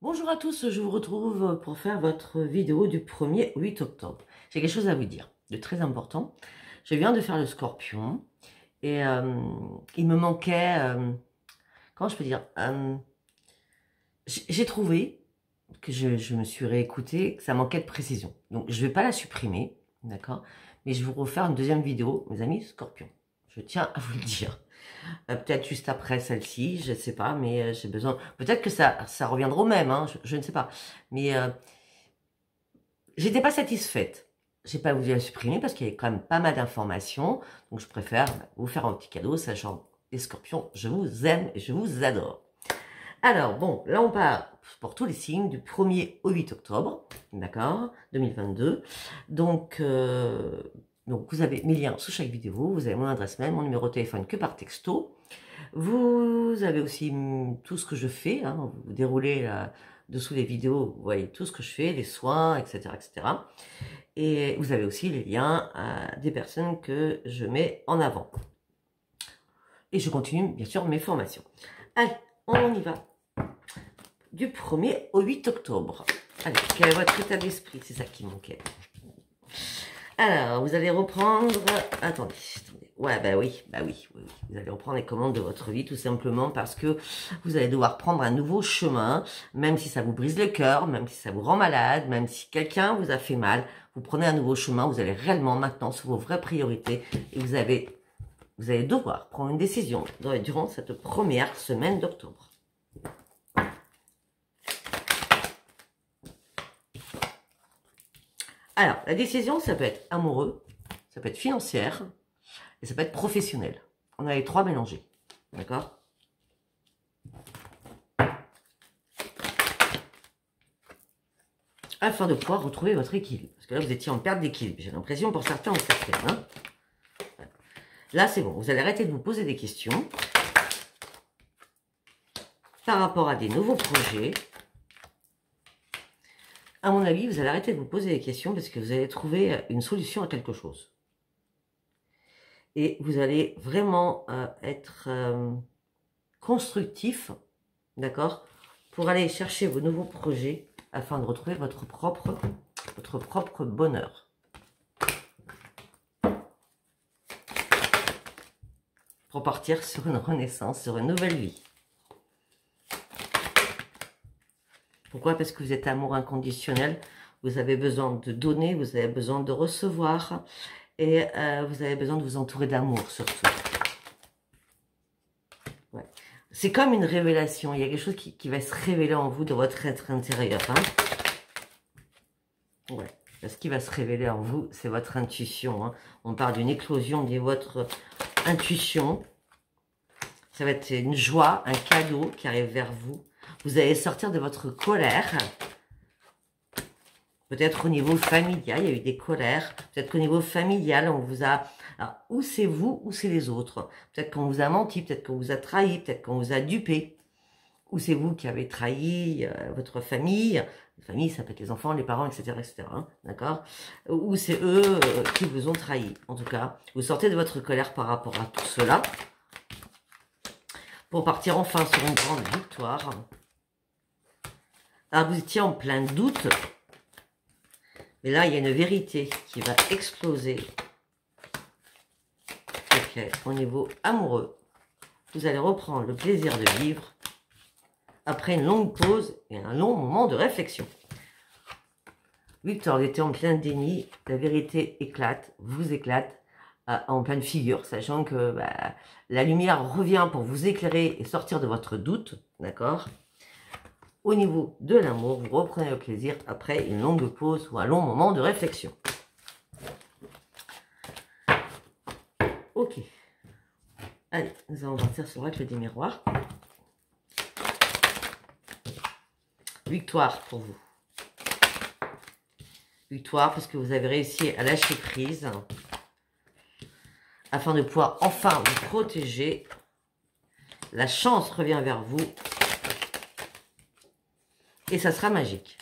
Bonjour à tous, je vous retrouve pour faire votre vidéo du 1er au 8 octobre. J'ai quelque chose à vous dire de très important. Je viens de faire le Scorpion et il me manquait, comment je peux dire, j'ai trouvé que je me suis réécoutée, que ça manquait de précision. Donc je ne vais pas la supprimer, d'accord, mais je vais vous refaire une deuxième vidéo, mes amis Scorpion. Je tiens à vous le dire. Peut-être juste après celle-ci, je ne sais pas, mais j'ai besoin... Peut-être que ça reviendra au même, hein, je ne sais pas. Mais j'étais pas satisfaite. J'ai pas voulu la supprimer parce qu'il y avait quand même pas mal d'informations. Donc je préfère vous faire un petit cadeau, sachant les Scorpions, je vous aime et je vous adore. Alors bon, là on part pour tous les signes du 1er au 8 octobre, d'accord, 2022. Donc vous avez mes liens sous chaque vidéo, vous avez mon adresse mail, mon numéro de téléphone que par texto. Vous avez aussi tout ce que je fais, hein, vous déroulez là, dessous les vidéos, vous voyez tout ce que je fais, les soins, etc. etc. Et vous avez aussi les liens à des personnes que je mets en avant. Et je continue bien sûr mes formations. Allez, on y va. Du 1er au 8 octobre. Allez, quel est votre état d'esprit? C'est ça qui manquait. Alors, vous allez reprendre... Attendez. Ouais, bah oui. Vous allez reprendre les commandes de votre vie, tout simplement parce que vous allez devoir prendre un nouveau chemin, même si ça vous brise le cœur, même si ça vous rend malade, même si quelqu'un vous a fait mal, vous prenez un nouveau chemin, vous allez réellement maintenant sur vos vraies priorités et vous allez devoir prendre une décision durant cette première semaine d'octobre. Alors, la décision, ça peut être amoureux, ça peut être financière, et ça peut être professionnel. On a les trois mélangés, d'accord? Afin de pouvoir retrouver votre équilibre. Parce que là, vous étiez en perte d'équilibre. J'ai l'impression pour certains ou certaines. Hein. Là, c'est bon. Vous allez arrêter de vous poser des questions par rapport à des nouveaux projets. À mon avis, vous allez arrêter de vous poser des questions parce que vous allez trouver une solution à quelque chose. Et vous allez vraiment être constructif, d'accord, pour aller chercher vos nouveaux projets afin de retrouver votre propre bonheur. Pour partir sur une renaissance, sur une nouvelle vie. Pourquoi? Parce que vous êtes amour inconditionnel, vous avez besoin de donner, vous avez besoin de recevoir et vous avez besoin de vous entourer d'amour surtout. Ouais. C'est comme une révélation, il y a quelque chose qui va se révéler en vous de votre être intérieur. Hein. Ouais. Ce qui va se révéler en vous, c'est votre intuition. Hein. On parle d'une éclosion de votre intuition. Ça va être une joie, un cadeau qui arrive vers vous. Vous allez sortir de votre colère. Peut-être au niveau familial, il y a eu des colères. Peut-être qu'au niveau familial, on vous a... Alors, ou c'est vous, ou c'est les autres. Peut-être qu'on vous a menti, peut-être qu'on vous a trahi, peut-être qu'on vous a dupé. Ou c'est vous qui avez trahi votre famille. La famille, ça peut être les enfants, les parents, etc. etc. Hein, d'accord? Ou c'est eux qui vous ont trahi. En tout cas, vous sortez de votre colère par rapport à tout cela. Pour partir enfin sur une grande victoire. Alors, vous étiez en plein doute. Mais là, il y a une vérité qui va exploser. Ok, au niveau amoureux, vous allez reprendre le plaisir de vivre après une longue pause et un long moment de réflexion. Victor était en plein déni, la vérité éclate, vous éclate en pleine figure, sachant que la lumière revient pour vous éclairer et sortir de votre doute, d'accord? Au niveau de l'amour, vous reprenez le plaisir après une longue pause ou un long moment de réflexion. Ok. Allez, nous allons partir sur la clé des miroirs. Victoire pour vous. Victoire parce que vous avez réussi à lâcher prise afin de pouvoir enfin vous protéger. La chance revient vers vous. Et ça sera magique.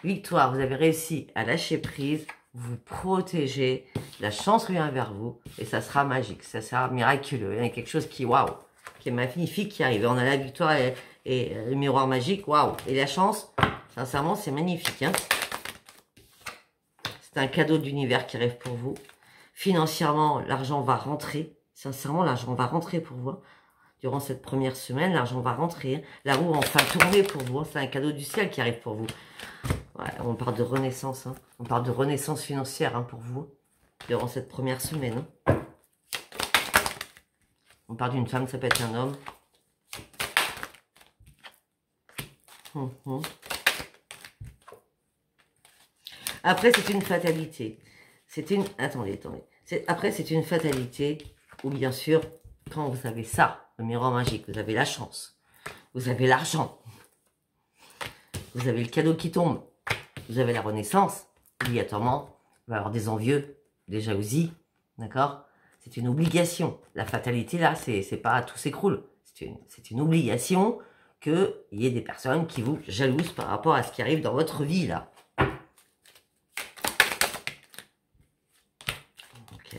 Victoire, vous avez réussi à lâcher prise, vous protéger, la chance revient vers vous et ça sera magique, ça sera miraculeux. Il y a quelque chose qui, waouh, qui est magnifique qui arrive. On a la victoire et Et le miroir magique, waouh. Et la chance, sincèrement, c'est magnifique. Hein. C'est un cadeau d'univers qui arrive pour vous. Financièrement, l'argent va rentrer. Sincèrement, l'argent va rentrer pour vous. Durant cette première semaine, l'argent va rentrer. La roue va enfin tourner pour vous. C'est un cadeau du ciel qui arrive pour vous. Ouais, on parle de renaissance. Hein. On parle de renaissance financière hein, pour vous. Durant cette première semaine. Hein. On parle d'une femme, ça peut être un homme. Après, c'est une fatalité. Attendez. Après, c'est une fatalité où, bien sûr, quand vous avez ça, le miroir magique, vous avez la chance, vous avez l'argent, vous avez le cadeau qui tombe, vous avez la renaissance, obligatoirement, il va y avoir des envieux, des jalousies, d'accord? C'est une obligation. La fatalité, là, c'est pas tout s'écroule. C'est une obligation qu'il y ait des personnes qui vous jalousent par rapport à ce qui arrive dans votre vie, là. Ok.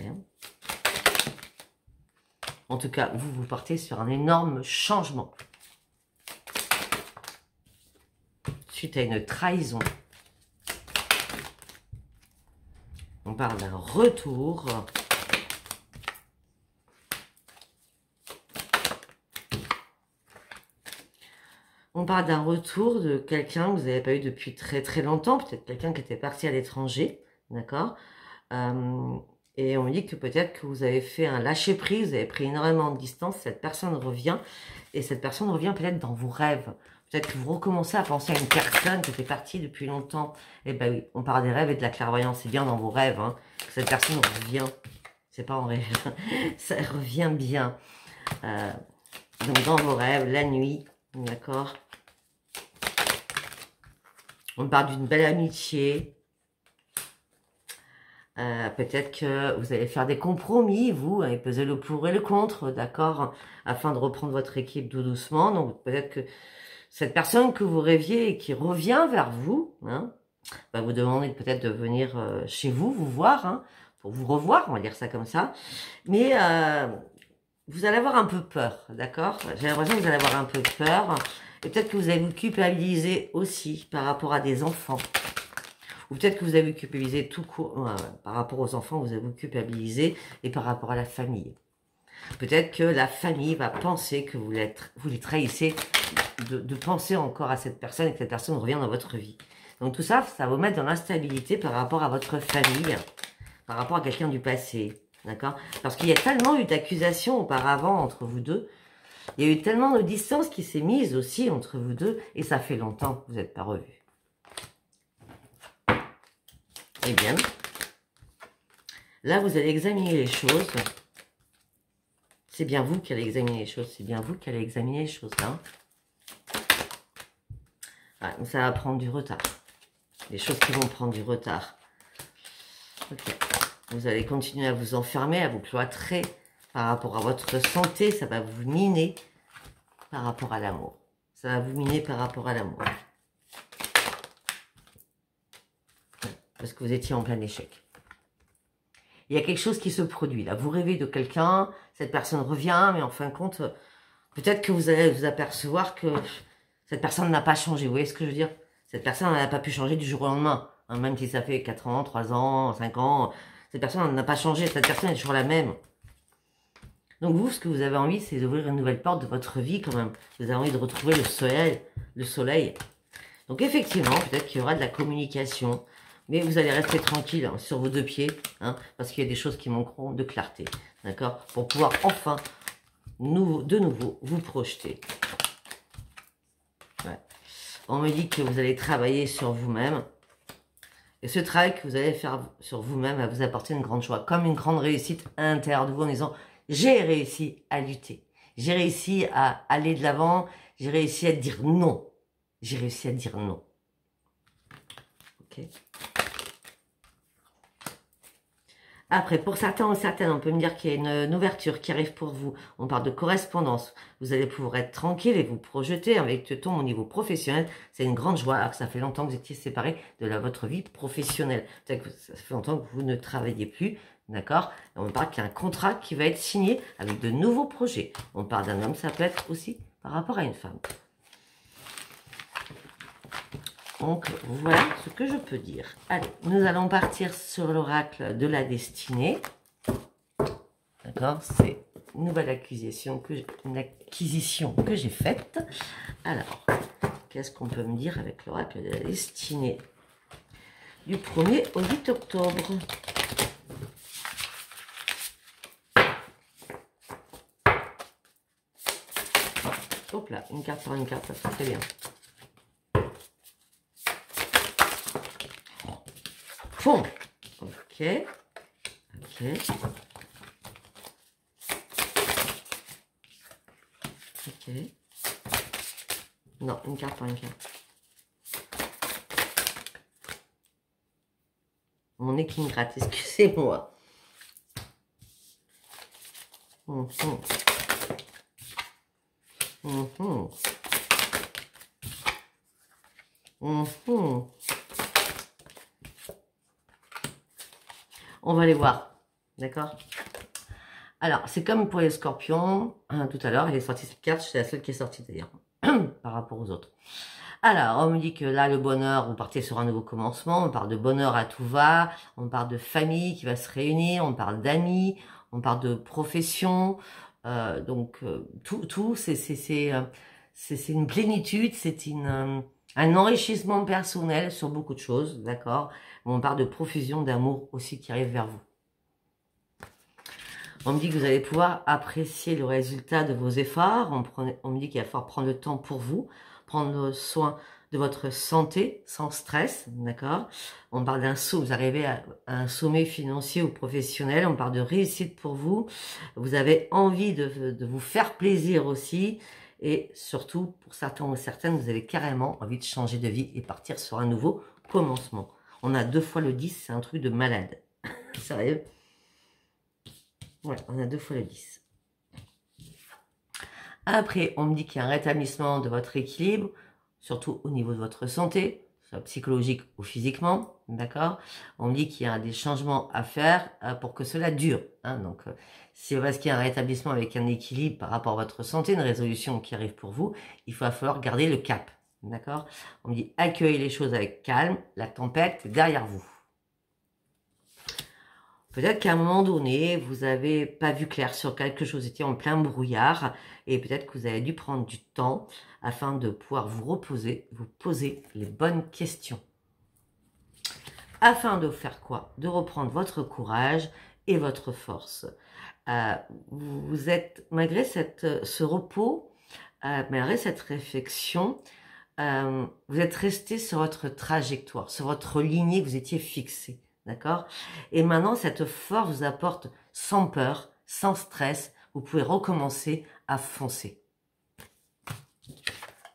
En tout cas, vous partez sur un énorme changement. Suite à une trahison. On parle d'un retour. On parle d'un retour de quelqu'un que vous n'avez pas eu depuis très très longtemps. Peut-être quelqu'un qui était parti à l'étranger. D'accord et on me dit que peut-être que vous avez fait un lâcher-prise, vous avez pris énormément de distance, cette personne revient, et cette personne revient peut-être dans vos rêves. Peut-être que vous recommencez à penser à une personne qui était partie depuis longtemps. Eh ben oui, on parle des rêves et de la clairvoyance, c'est bien dans vos rêves, hein, que cette personne revient. C'est pas en rêve, ça revient bien. Donc dans vos rêves, la nuit, d'accord. On parle d'une belle amitié. Peut-être que vous allez faire des compromis, vous, et peser le pour et le contre, d'accord, afin de reprendre votre équipe tout doucement. Donc peut-être que cette personne que vous rêviez et qui revient vers vous, hein, va vous demander peut-être de venir chez vous, vous voir, hein, pour vous revoir, on va dire ça comme ça. Mais vous allez avoir un peu peur, d'accord? J'ai l'impression que vous allez avoir un peu peur. Et peut-être que vous allez vous culpabiliser aussi par rapport à des enfants. Ou peut-être que vous avez vous culpabiliser tout court, par rapport aux enfants, vous avez vous culpabiliser et par rapport à la famille. Peut-être que la famille va penser que vous les trahissez, de penser encore à cette personne et que cette personne revient dans votre vie. Donc tout ça, ça va vous mettre dans l'instabilité par rapport à votre famille, par rapport à quelqu'un du passé, d'accord? Parce qu'il y a tellement eu d'accusations auparavant entre vous deux, il y a eu tellement de distance qui s'est mise aussi entre vous deux, et ça fait longtemps que vous n'êtes pas revus. Eh bien, là, vous allez examiner les choses. C'est bien vous qui allez examiner les choses. C'est bien vous qui allez examiner les choses, là. Ouais, ça va prendre du retard. Les choses qui vont prendre du retard. Ok. Vous allez continuer à vous enfermer, à vous cloîtrer par rapport à votre santé. Ça va vous miner par rapport à l'amour. Ça va vous miner par rapport à l'amour. Parce que vous étiez en plein échec. Il y a quelque chose qui se produit là. Vous rêvez de quelqu'un, cette personne revient, mais en fin de compte, peut-être que vous allez vous apercevoir que cette personne n'a pas changé. Vous voyez ce que je veux dire? Cette personne n'a pas pu changer du jour au lendemain. Hein, même si ça fait 4 ans, 3 ans, 5 ans, cette personne n'a pas changé. Cette personne est toujours la même. Donc vous, ce que vous avez envie, c'est d'ouvrir une nouvelle porte de votre vie quand même. Vous avez envie de retrouver le soleil. Le soleil. Donc effectivement, peut-être qu'il y aura de la communication. Mais vous allez rester tranquille hein, sur vos deux pieds, hein, parce qu'il y a des choses qui manqueront de clarté, d'accord? Pour pouvoir enfin, de nouveau, vous projeter. Ouais. On me dit que vous allez travailler sur vous-même. Et ce travail que vous allez faire sur vous-même va vous apporter une grande joie, comme une grande réussite à l'intérieur de vous en disant « J'ai réussi à lutter, j'ai réussi à aller de l'avant, j'ai réussi à dire non, j'ai réussi à dire non. » Ok. Après, pour certains ou certaines, on peut me dire qu'il y a une ouverture qui arrive pour vous. On parle de correspondance. Vous allez pouvoir être tranquille et vous projeter avec le ton au niveau professionnel. C'est une grande joie, alors que ça fait longtemps que vous étiez séparés de votre vie professionnelle. Peut-être que ça fait longtemps que vous ne travaillez plus, d'accord? On parle qu'il y a un contrat qui va être signé avec de nouveaux projets. On parle d'un homme, ça peut être aussi par rapport à une femme. Donc, voilà ce que je peux dire. Allez, nous allons partir sur l'oracle de la destinée. D'accord? C'est une nouvelle acquisition que j'ai faite. Alors, qu'est-ce qu'on peut me dire avec l'oracle de la destinée du 1er au 8 octobre? Hop là, une carte par une carte, ça fait très bien. Bon, ok, ok. Ok. Non, une carte par une carte. Mon nez qui me gratte, excusez-moi. On va les voir, d'accord? Alors, c'est comme pour les scorpions, hein, tout à l'heure, il est sorti cette carte, c'est la seule qui est sortie d'ailleurs, par rapport aux autres. Alors, on me dit que là, le bonheur, vous partez sur un nouveau commencement, on parle de bonheur à tout va, on parle de famille qui va se réunir, on parle d'amis, on parle de profession, tout, c'est une plénitude, c'est un enrichissement personnel sur beaucoup de choses, d'accord? On parle de profusion d'amour aussi qui arrive vers vous. On me dit que vous allez pouvoir apprécier le résultat de vos efforts. On me dit qu'il va falloir prendre le temps pour vous, prendre soin de votre santé sans stress, d'accord? On parle d'un saut, vous arrivez à un sommet financier ou professionnel. On parle de réussite pour vous. Vous avez envie de vous faire plaisir aussi. Et surtout, pour certains ou certaines, vous avez carrément envie de changer de vie et partir sur un nouveau commencement. On a 2 fois le 10, c'est un truc de malade. Sérieux? Ouais, on a 2 fois le 10. Après, on me dit qu'il y a un rétablissement de votre équilibre, surtout au niveau de votre santé, soit psychologique ou physiquement, d'accord? On me dit qu'il y a des changements à faire pour que cela dure. Hein, donc, c'est parce qu'il y a un rétablissement avec un équilibre par rapport à votre santé, une résolution qui arrive pour vous, il va falloir garder le cap, d'accord? On me dit accueillez les choses avec calme, la tempête est derrière vous. Peut-être qu'à un moment donné, vous n'avez pas vu clair sur quelque chose, vous étiez en plein brouillard, et peut-être que vous avez dû prendre du temps afin de pouvoir vous reposer, vous poser les bonnes questions. Afin de faire quoi? De reprendre votre courage et votre force. Vous êtes, malgré ce repos, malgré cette réflexion, vous êtes resté sur votre trajectoire, sur votre lignée que vous étiez fixé. D'accord? Et maintenant, cette force vous apporte sans peur, sans stress. Vous pouvez recommencer à foncer.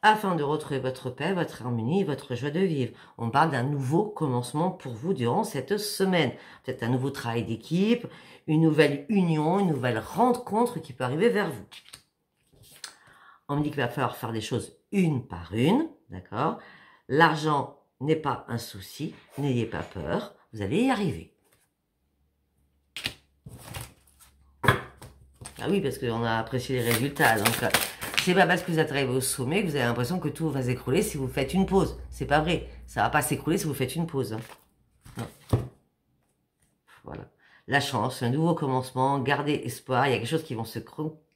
Afin de retrouver votre paix, votre harmonie et votre joie de vivre. On parle d'un nouveau commencement pour vous durant cette semaine. Peut-être un nouveau travail d'équipe, une nouvelle union, une nouvelle rencontre qui peut arriver vers vous. On me dit qu'il va falloir faire des choses une par une. D'accord? L'argent n'est pas un souci. N'ayez pas peur. Vous allez y arriver. Ah oui, parce qu'on a apprécié les résultats. Donc, c'est pas parce que vous êtes arrivé au sommet que vous avez l'impression que tout va s'écrouler si vous faites une pause. C'est pas vrai. Ça va pas s'écrouler si vous faites une pause. Hein. Non. Voilà. La chance, un nouveau commencement. Gardez espoir. Il y a quelque chose qui va se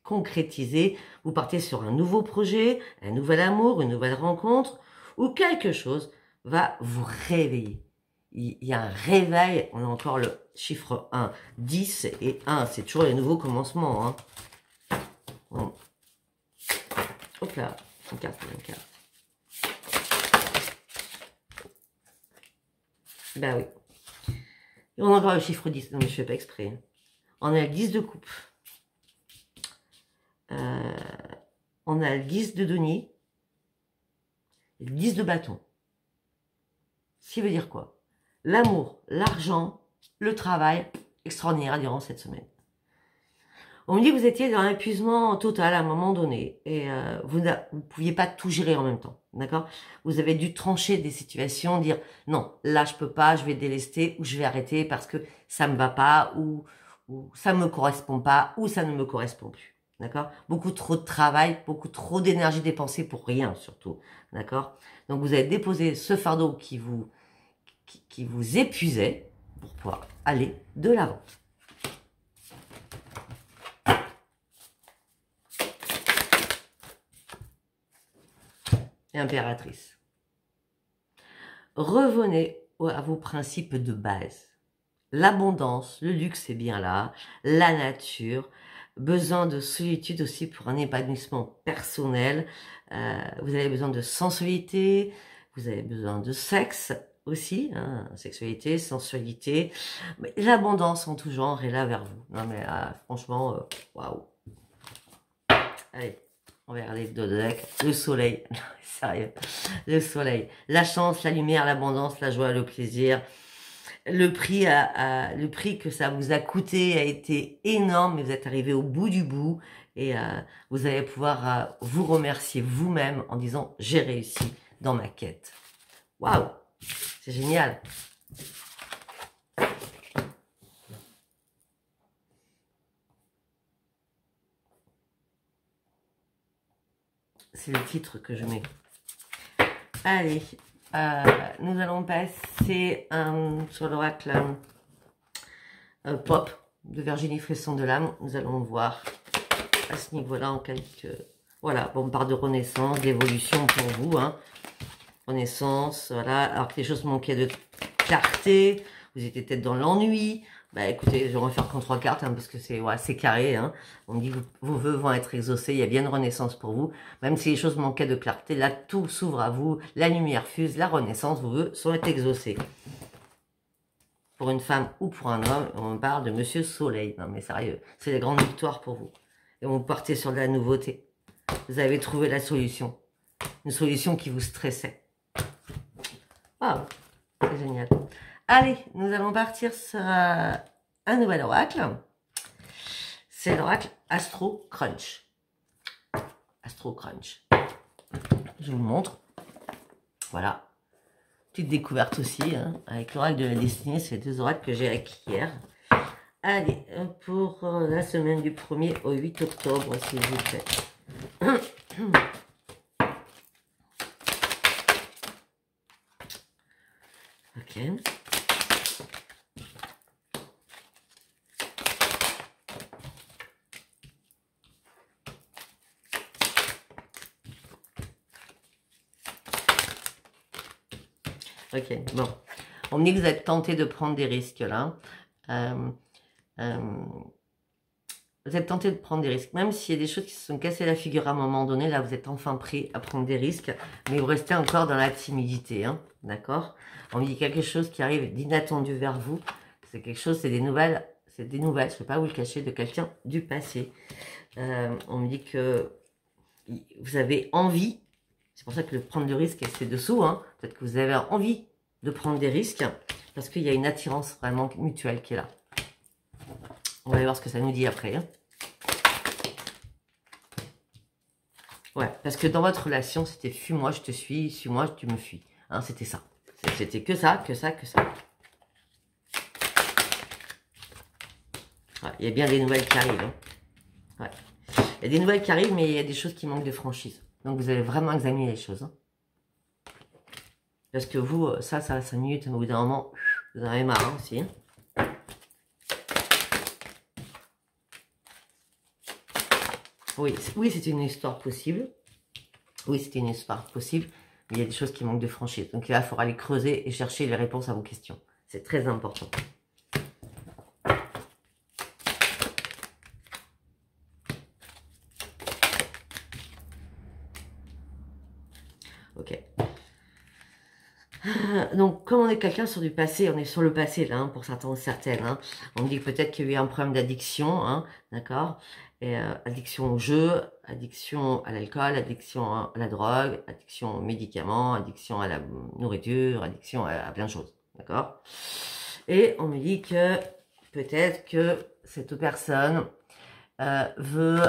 concrétiser. Vous partez sur un nouveau projet, un nouvel amour, une nouvelle rencontre, ou quelque chose va vous réveiller. Il y a un réveil, on a encore le chiffre 1, 10 et 1, c'est toujours les nouveaux commencements. Hein. Bon. Hop là, une carte, une carte. Ben oui. Et on a encore le chiffre 10, non mais je fais pas exprès. On a le 10 de coupe. On a le 10 de denier. Et le 10 de bâton. Ce qui veut dire quoi? L'amour, l'argent, le travail, extraordinaire durant cette semaine. On me dit que vous étiez dans un épuisement total à un moment donné et vous ne pouviez pas tout gérer en même temps, d'accord? Vous avez dû trancher des situations, dire non, là je peux pas, je vais délester ou je vais arrêter parce que ça me va pas ou ça me correspond pas ou ça ne me correspond plus, d'accord? Beaucoup trop de travail, beaucoup trop d'énergie dépensée pour rien surtout, d'accord? Donc vous avez déposé ce fardeau qui vous épuisait pour pouvoir aller de l'avant. Impératrice. Revenez à vos principes de base. L'abondance, le luxe est bien là, la nature, besoin de solitude aussi pour un épanouissement personnel. Vous avez besoin de sensualité, vous avez besoin de sexe aussi, hein, sexualité, sensualité. Mais l'abondance en tout genre est là vers vous. Non mais franchement, waouh. Allez, on va regarder de deck. Le soleil, sérieux, le soleil. La chance, la lumière, l'abondance, la joie, le plaisir. Le prix que ça vous a coûté a été énorme, mais vous êtes arrivé au bout du bout et vous allez pouvoir vous remercier vous-même en disant j'ai réussi dans ma quête. Waouh, c'est génial. C'est le titre que je mets. Allez, nous allons passer sur l'oracle pop de Virginie Fresson de l'âme. Nous allons voir à ce niveau-là en quelques... Voilà, bon, on part de renaissance, d'évolution pour vous. Hein. Renaissance, voilà. Alors que les choses manquaient de clarté, vous étiez peut-être dans l'ennui. Bah écoutez, je vais refaire qu'en 3 cartes, hein, parce que c'est carré. Hein. On me dit que vos vœux vont être exaucés, il y a bien une renaissance pour vous. Même si les choses manquaient de clarté, là tout s'ouvre à vous, la lumière fuse, la renaissance, vos vœux sont exaucés. Pour une femme ou pour un homme, on parle de Monsieur Soleil. Non mais sérieux, c'est la grande victoire pour vous. Et vous partez sur de la nouveauté. Vous avez trouvé la solution. Une solution qui vous stressait. Waouh, c'est génial. Allez, nous allons partir sur un nouvel oracle. C'est l'oracle Astro Crunch. Astro Crunch. Je vous le montre. Voilà. Petite découverte aussi, hein, avec l'oracle de la destinée. C'est 2 oracles que j'ai acquis hier. Allez, pour la semaine du 1er au 8 octobre, s'il vous plaît. Ok. Ok, bon. On me dit que vous êtes tenté de prendre des risques là. Vous êtes tenté de prendre des risques. Même s'il y a des choses qui se sont cassées la figure à un moment donné, là vous êtes enfin prêt à prendre des risques. Mais vous restez encore dans la timidité. Hein, d'accord? On me dit quelque chose qui arrive d'inattendu vers vous. C'est quelque chose, c'est des nouvelles. C'est des nouvelles, je ne peux pas vous le cacher, de quelqu'un du passé. On me dit que vous avez envie. C'est pour ça que le prendre de risque, c'est dessous. Hein. Peut-être que vous avez envie de prendre des risques parce qu'il y a une attirance vraiment mutuelle qui est là. On va aller voir ce que ça nous dit après. Hein. Ouais, parce que dans votre relation, c'était fuis-moi, je te suis, suis-moi, tu me fuis. Hein, c'était ça. C'était que ça, que ça, que ça. Ouais, il y a bien des nouvelles qui arrivent. Hein. Ouais. Il y a des nouvelles qui arrivent, mais il y a des choses qui manquent de franchise. Donc, vous allez vraiment examiner les choses. Hein. Parce que vous, ça va 5 minutes, mais au bout d'un moment, vous en avez marre hein, aussi. Hein. Oui, c'est une histoire possible. Oui, c'est une histoire possible. Mais il y a des choses qui manquent de franchise. Donc là, il faudra aller creuser et chercher les réponses à vos questions. C'est très important. Ok. Donc, comme on est quelqu'un sur du passé, on est sur le passé là, hein, pour certains ou certaines. Hein. On me dit que peut-être qu'il y a eu un problème d'addiction, hein, d'accord? Et addiction au jeu, addiction à l'alcool, addiction à la drogue, addiction aux médicaments, addiction à la nourriture, addiction à plein de choses, d'accord? Et on me dit que peut-être que cette personne veut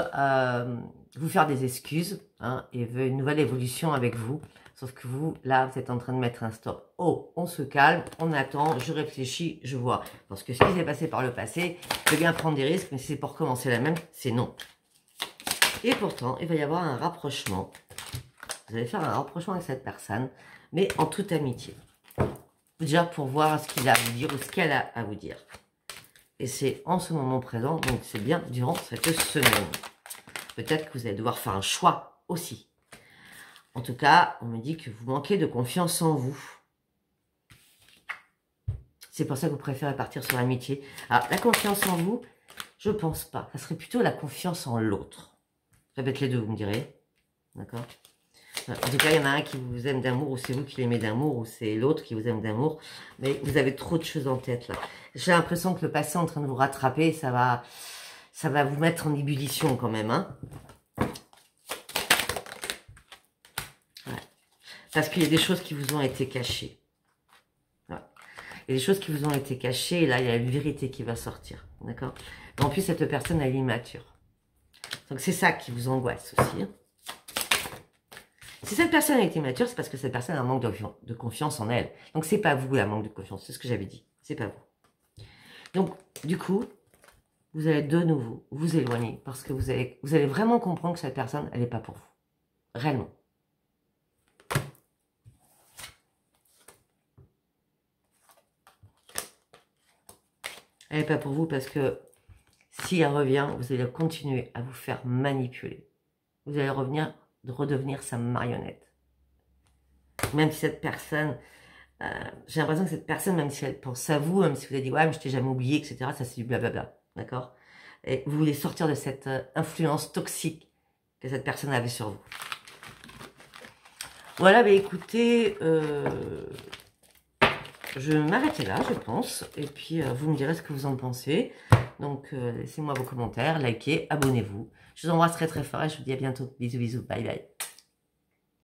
vous faire des excuses hein, et veut une nouvelle évolution avec vous. Sauf que vous, là, vous êtes en train de mettre un stop. Oh, on se calme, on attend, je réfléchis, je vois. Parce que ce qui s'est passé par le passé, je peux bien prendre des risques, mais si c'est pour commencer la même, c'est non. Et pourtant, il va y avoir un rapprochement Vous allez faire un rapprochement avec cette personne, mais en toute amitié. Déjà pour voir ce qu'il a à vous dire ou ce qu'elle a à vous dire. Et c'est en ce moment présent, donc c'est bien durant cette semaine. Peut-être que vous allez devoir faire un choix aussi. En tout cas, on me dit que vous manquez de confiance en vous. C'est pour ça que vous préférez partir sur l'amitié. Alors, la confiance en vous, je pense pas. Ça serait plutôt la confiance en l'autre. Ça peut être les deux, vous me direz. D'accord? En tout cas, il y en a un qui vous aime d'amour, ou c'est vous qui l'aimez d'amour, ou c'est l'autre qui vous aime d'amour. Mais vous avez trop de choses en tête, là. J'ai l'impression que le passé est en train de vous rattraper. Ça va vous mettre en ébullition, quand même, hein. Ouais. Parce qu'il y a des choses qui vous ont été cachées. Ouais. Il y a des choses qui vous ont été cachées, et là, il y a une vérité qui va sortir. D'accord? En plus, cette personne, elle est immature. Donc, c'est ça qui vous angoisse aussi, hein. Si cette personne est immature, c'est parce que cette personne a un manque de confiance en elle. Donc, c'est pas vous la manque de confiance. C'est ce que j'avais dit. C'est pas vous. Donc, du coup, vous allez de nouveau vous éloigner parce que vous allez vraiment comprendre que cette personne, elle n'est pas pour vous. Réellement. Elle n'est pas pour vous parce que si elle revient, vous allez continuer à vous faire manipuler. Vous allez redevenir sa marionnette. Même si cette personne, j'ai l'impression que cette personne, même si elle pense à vous, même si vous avez dit, ouais, mais je t'ai jamais oublié, etc., ça c'est du blablabla, d'accord? Et vous voulez sortir de cette influence toxique que cette personne avait sur vous. Voilà, bah écoutez, je vais m'arrêter là, je pense, et puis vous me direz ce que vous en pensez. Donc, laissez-moi vos commentaires, likez, abonnez-vous. Je vous embrasse très très fort et je vous dis à bientôt. Bisous, bisous, bye bye.